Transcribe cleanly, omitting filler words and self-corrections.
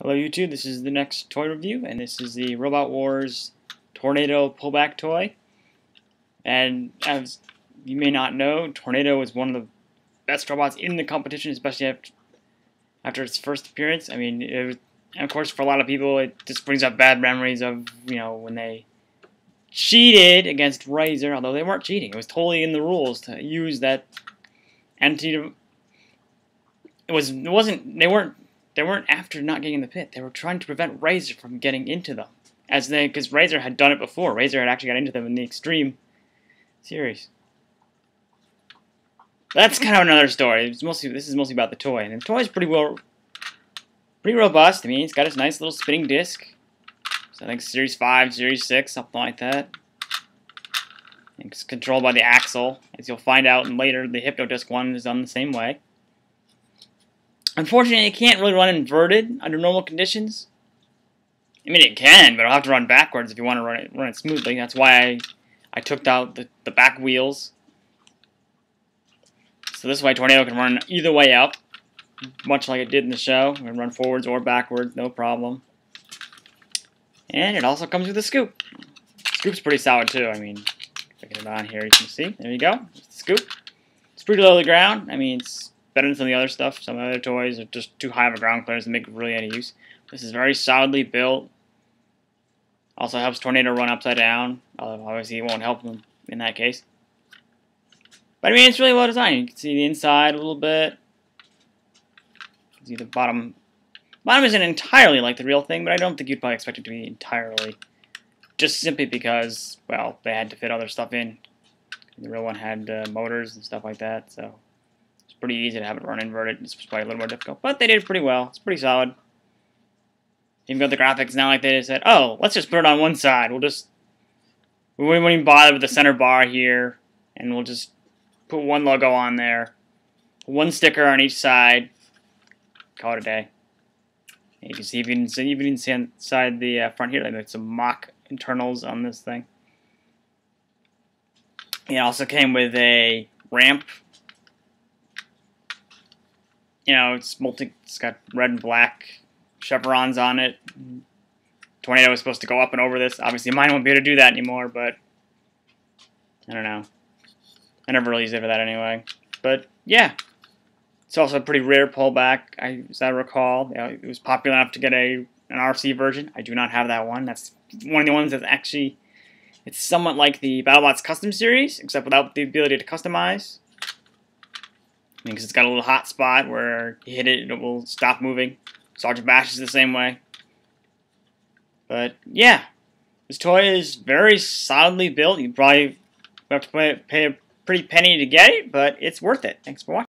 Hello YouTube, this is the next toy review, and this is the Robot Wars Tornado Pullback toy. And as you may not know, Tornado is one of the best robots in the competition, especially after its first appearance. I mean, and of course for a lot of people it just brings up bad memories of, you know, when they cheated against Razor, although they weren't cheating. It was totally in the rules to use that entity. They weren't after not getting in the pit. They were trying to prevent Razor from getting into them, because Razor had done it before. Razor had actually got into them in the Extreme series. That's kind of another story. This is mostly about the toy, and the toy is pretty robust. I mean, it's got its nice little spinning disc. So I think Series 5, Series 6, something like that. It's controlled by the axle, as you'll find out later. The Hypnodisc one is done the same way. Unfortunately, it can't really run inverted under normal conditions. I mean, it can, but it'll have to run backwards if you want to run it smoothly. That's why I took out the back wheels. So this way, Tornado can run either way up, much like it did in the show. It can run forwards or backwards, no problem. And it also comes with a scoop. The scoop's pretty solid too. I mean, picking it on here, you can see. There you go. It's the scoop. It's pretty low to the ground. I mean, it's better than some of the other stuff. Some of the other toys are just too high of a ground clearance to make really any use. This is very solidly built. Also helps Tornado run upside down. Although obviously it won't help him in that case. But I mean, it's really well designed. You can see the inside a little bit. You can see the bottom. Bottom isn't entirely like the real thing, but I don't think you'd probably expect it to be entirely. Just simply because, well, they had to fit other stuff in. The real one had motors and stuff like that, so it's pretty easy to have it run inverted. It's probably a little more difficult, but they did pretty well. It's pretty solid. Even got the graphics now, like they just said, oh, let's just put it on one side. We won't even bother with the center bar here, and we'll just put one logo on there, one sticker on each side. Call it a day. And you can see even inside the front here, they made some mock internals on this thing. It also came with a ramp. You know, it's got red and black chevrons on it. Tornado was supposed to go up and over this. Obviously, mine won't be able to do that anymore, but I don't know. I never really used it for that anyway. But yeah, it's also a pretty rare pullback, as I recall. You know, it was popular enough to get an RC version. I do not have that one. That's one of the ones that's actually, it's somewhat like the BattleBots Custom Series, except without the ability to customize. Because it's got a little hot spot where you hit it, it will stop moving. Sergeant Bash is the same way. But yeah, this toy is very solidly built. You probably have to pay a pretty penny to get it, but it's worth it. Thanks for watching.